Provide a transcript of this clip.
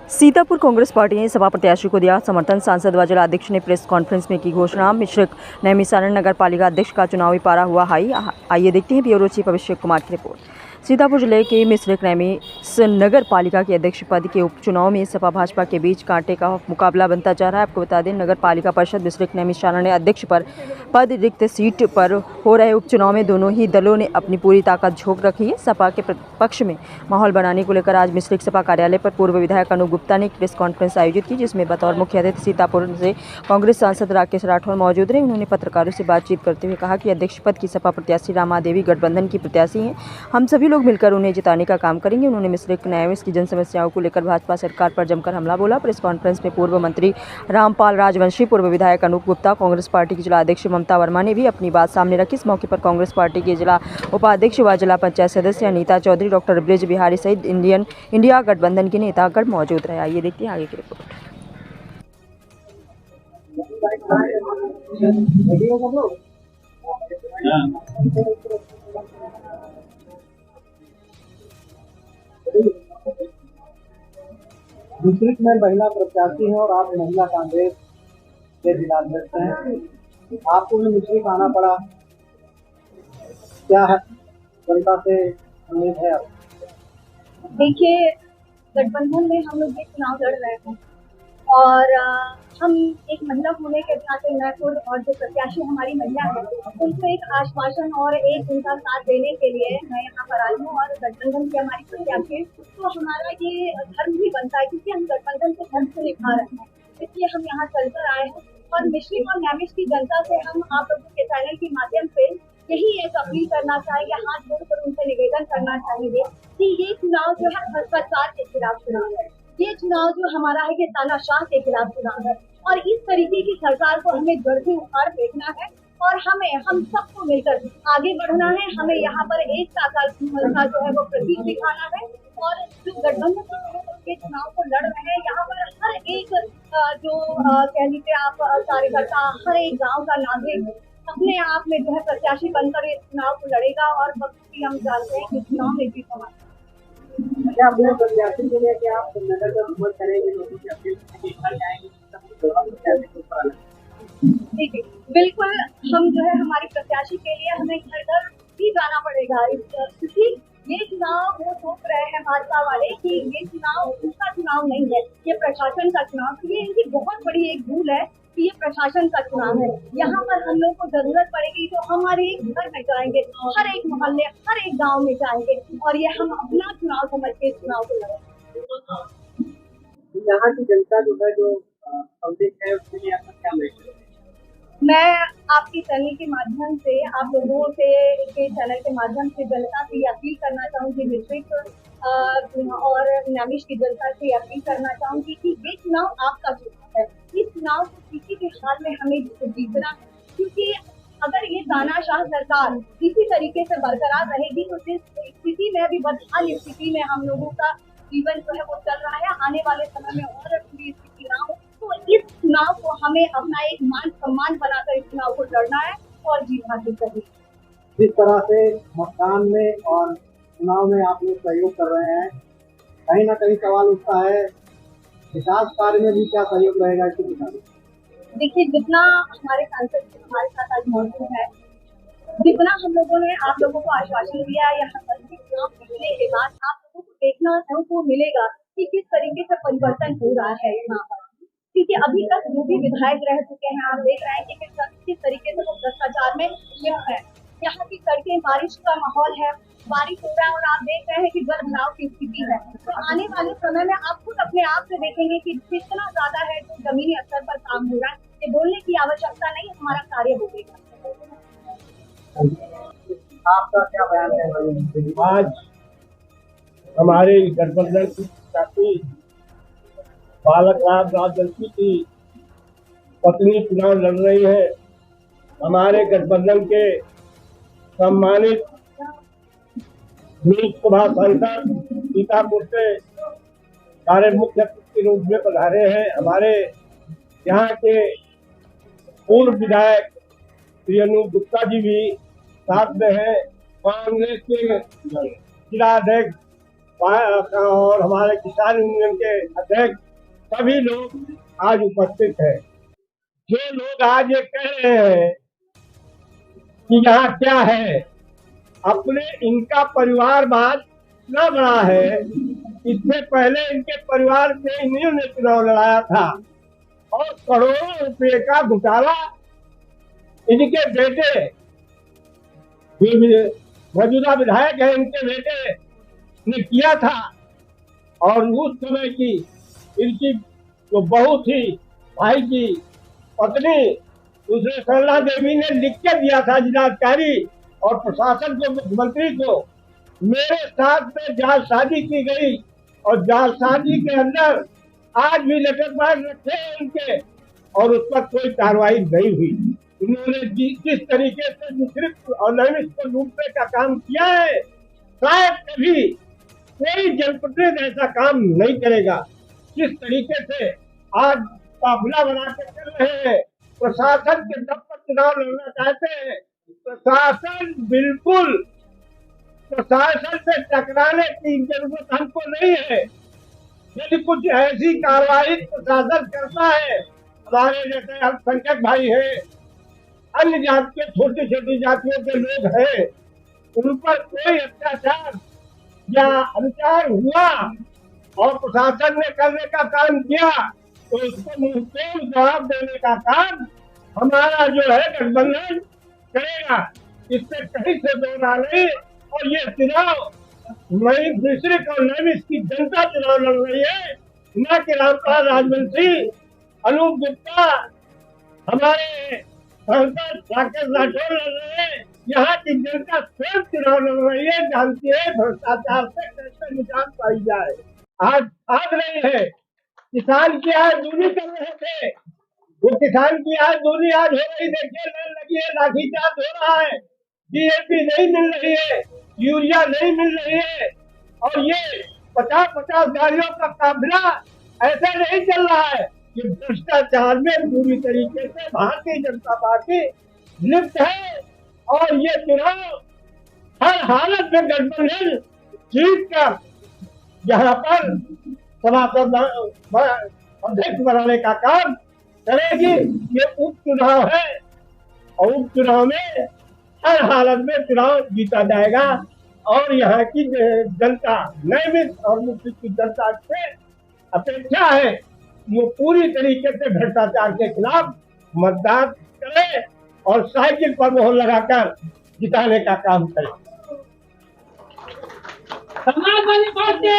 Sitapur Congress party ने सपा प्रत्याशी को दिया समर्थन। सांसद व जिलाध्यक्ष ने प्रेस कॉन्फ्रेंस में की घोषणा। मिश्रिक नैमिषारण्य नगर पालिका अध्यक्ष का चुनावी पारा हुआ हाई। आइए देखते हैं ब्यूरो चीफ अभिषेक कुमार की रिपोर्ट। सीतापुर जिले के मिश्रिक नैमिष नगर पालिका के अध्यक्ष पद के उपचुनाव में सपा भाजपा के बीच कांटे का मुकाबला बनता जा रहा है। आपको बता दें, नगर पालिका परिषद मिश्रिक नैमिषारण्य अध्यक्ष पर पद रिक्त सीट पर हो रहे उपचुनाव में दोनों ही दलों ने अपनी पूरी ताकत झोंक रखी है। सपा के पक्ष में माहौल बनाने को लेकर आज मिश्रिक सपा कार्यालय पर पूर्व विधायक अनूप गुप्ता ने एक प्रेस कॉन्फ्रेंस आयोजित की, जिसमें बतौर मुख्य अतिथि सीतापुर से कांग्रेस सांसद राकेश राठौर मौजूद रहे। उन्होंने पत्रकारों से बातचीत करते हुए कहा कि अध्यक्ष पद की सपा प्रत्याशी रामा देवी गठबंधन की प्रत्याशी हैं। हम सभी लोग मिलकर उन्हें जिताने का काम करेंगे। उन्होंने मिश्रिक नैमिष की जन समस्याओं को लेकर भाजपा सरकार पर जमकर हमला बोला। प्रेस कॉन्फ्रेंस में पूर्व मंत्री रामपाल राजवंशी, पूर्व विधायक अनूप गुप्ता, कांग्रेस पार्टी की जिला अध्यक्ष ममता वर्मा ने भी अपनी बात सामने रखी। इस मौके पर कांग्रेस पार्टी के जिला उपाध्यक्ष व जिला पंचायत सदस्य अनीता चौधरी, डॉक्टर ब्रिज बिहारी सहित इंडिया गठबंधन के नेतागण मौजूद रहे। आइए देखते हैं आगे की रिपोर्ट। मिश्रिक में महिला प्रत्याशी हैं और आप महिला कांग्रेस के जिलाध्यक्ष हैं। आपको भी मिश्रिक आना पड़ा, क्या है जनता से उम्मीद है? देखिए, गठबंधन में हम लोग ये चुनाव लड़ रहे हैं और हम एक महिला होने के नाते मैं खुद और जो प्रत्याशी हमारी महिला है उनको एक आश्वासन और एक उनका साथ देने के लिए मैं यहाँ पर आई हूँ। और गठबंधन की हमारी प्रत्याशी तो हमारा ये धर्म भी बनता है, क्योंकि हम गठबंधन के धर्म को निभा रहे हैं, इसलिए हम यहाँ चलकर आए हैं। और मिश्रिक और नैमिष की जनता से हम आप लोगों के चैनल के माध्यम से यही एक अपील करना चाहेंगे, हाथ जोड़कर उनसे निवेदन करना चाहेंगे कि ये चुनाव जो है भ्रष्टाचार के खिलाफ चुनाव है। ये चुनाव जो हमारा है ये तानाशाह के खिलाफ चुनाव है और इस तरीके की सरकार को हमें जड़ से उखाड़ फेंकना है और हम सबको मिलकर आगे बढ़ना है। हमें यहाँ पर एकता का जो है वो प्रतीक दिखाना है और जो गठबंधन के चुनाव को लड़ रहे हैं यहाँ पर हर एक जो कह लीजिए आप कार्यकर्ता, हर एक गाँव का नागरिक अपने आप में जो है प्रत्याशी बनकर इस चुनाव को लड़ेगा और बखूबी हम जानते हैं कि चुनाव में जीत हमारी। क्या अपने प्रत्याशी के लिए क्या आप नगर का भ्रमण करेंगे, लोगों की अपील जाएंगे? ठीक है, बिल्कुल। हम जो है हमारी प्रत्याशी के लिए हमें घर घर भी जाना पड़ेगा, क्योंकि ये चुनाव वो सोच रहे हैं भाजपा वाले कि ये चुनाव उसका चुनाव नहीं है, ये प्रशासन का चुनाव। ये इनकी बहुत बड़ी एक भूल है कि ये प्रशासन का चुनाव है। यहाँ पर हम लोग को जरूरत पड़ेगी तो हमारे एक घर में जाएंगे, हर एक मोहल्ले, हर एक गांव में जाएंगे और ये हम अपना चुनाव समझ के चुनाव को लड़ेंगे। यहाँ की जनता जो है जो पब्लिक है उसके लिए आपका क्या मैसेज? मैं आपकी चैनल के माध्यम से आप लोगों से के चैनल के माध्यम से जनता से ये अपील करना चाहूँगी, मिश्रिक और नैमिष की जनता से अपील करना चाहूँगी कि ये चुनाव आपका चुनाव है। इस चुनाव को किसी भी हाल में हमें जीतना है, क्योंकि अगर ये तानाशाह सरकार इसी तरीके से बरकरार रहेगी तो इस स्थिति में भी बदहाल स्थिति में हम लोगों का जीवन जो है वो चल रहा है। आने वाले समय में और भी स्थिति ना हो तो इस चुनाव को हमें अपना एक मान सम्मान बनाकर इस चुनाव को लड़ना है और जीत हासिल करनी है। जिस तरह से मतदान में और चुनाव में आप लोग सहयोग कर रहे हैं, कहीं ना कहीं सवाल उठता है विकास कार्य में भी क्या सहयोग रहेगा इसके मुताबिक? देखिए, जितना हमारे सांसद हमारे साथ आज मौजूद है, जितना हम लोगों ने आप लोगों को आश्वासन दिया है, यहाँ पर चुनाव जीतने के बाद आप लोगों को देखना को मिलेगा कि किस तरीके से परिवर्तन हो रहा है यहाँ पर। क्योंकि अभी तक जो भी विधायक रह चुके हैं आप देख रहे हैं कि किस तरीके से वो भ्रष्टाचार में लिप्त है। यहाँ की सड़कें, बारिश का माहौल है, बारिश हो रहा है और आप देख रहे हैं कि जल भराव की स्थिति है। तो आने वाले समय में आप खुद अपने आप से देखेंगे कि कितना ज्यादा है जो जमीनी स्तर पर काम हो रहा है। ये बोलने की आवश्यकता नहीं, हमारा कार्य होगा। आपका क्या बयान है? आज हमारे गठबंधन की प्रत्याशी बालक राम राजवंशी की पत्नी चुनाव लड़ रही है। हमारे गठबंधन के सम्मानित लोकसभा सांसद सीतापुर से कार्य मुख्य अतिथि के रूप में पधारे हैं। हमारे यहाँ के पूर्व विधायक श्री अनूप गुप्ता जी भी साथ में हैं। कांग्रेस के जिलाध्यक्ष और हमारे किसान यूनियन के अध्यक्ष सभी लोग आज उपस्थित हैं। जो लोग आज ये कह रहे हैं कि यहाँ क्या है, अपने इनका परिवारवाद इतना बड़ा है। इससे पहले इनके परिवार से इन्होंने चुनाव लड़ाया था और करोड़ों रुपए का घोटाला इनके बेटे, मौजूदा विधायक है, इनके बेटे ने किया था। और उस समय की इनकी जो बहू थी, भाई की पत्नी, दूसरे सरला देवी ने लिख के दिया था जिलाधिकारी और प्रशासन को, मुख्यमंत्री को, मेरे साथ में जालसाजी की गई और जालसाजी के अंदर आज भी लेटर पैड रखे हैं उनके और उस पर कोई कार्रवाई नहीं हुई। उन्होंने जिस तरीके से मिश्रित और नैमिष को लूटने का काम किया है, शायद कभी कोई जनप्रतिनिधि ऐसा काम नहीं करेगा। किस तरीके से आज काफिला बना के चल रहे हैं, प्रशासन के दम पर चुनाव लड़ना चाहते हैं। प्रशासन बिल्कुल, प्रशासन से टकराने की जरूरत हमको नहीं है। यदि कुछ ऐसी कार्रवाई प्रशासन करता है, हमारे जैसे अल्पसंख्यक भाई हैं, अन्य जाति के छोटी छोटी जातियों के लोग हैं, उन पर कोई अत्याचार या अनुचार हुआ और प्रशासन ने करने का काम किया तो उसको मुंहतोड़ जवाब देने का काम हमारा जो है गठबंधन करेगा। इससे कहीं से दो ना नहीं। और ये चुनाव मिश्रित और नैमिष की जनता चुनाव लड़ रही है, न कि रामपाल राजवंशी, अनूप गुप्ता, हमारे सांसद राकेश राठौर लड़ रहे हैं। यहाँ की जनता स्वयं चुनाव लड़ रही है, जानती है भ्रष्टाचार से कैसे निजात पाई जाए। आज नहीं है, किसान की आय दूरी कर रहे थे, वो किसान की आय दूरी आज हो रही। देखिए लाइन लगी है, लाठीचार्ज हो रहा है, DAP नहीं मिल रही है, यूरिया नहीं मिल रही है और ये 50-50 गाड़ियों का काफिला ऐसा नहीं चल रहा है। ये भ्रष्टाचार में पूरी तरीके से भारतीय जनता पार्टी लिप्त है और ये चुनाव हर हालत में गठबंधन जीत कर यहाँ पर सभापति अध्यक्ष बनाने का काम करेगी। ये उपचुनाव है और उपचुनाव में हर हालत में चुनाव जीता जाएगा और यहाँ की जनता, नैमिष और मुस्लिम की जनता से अपेक्षा है वो पूरी तरीके से भ्रष्टाचार के खिलाफ मतदान करे और साइकिल पर मोहर लगाकर जिताने का काम करे। समाजवादी पार्टी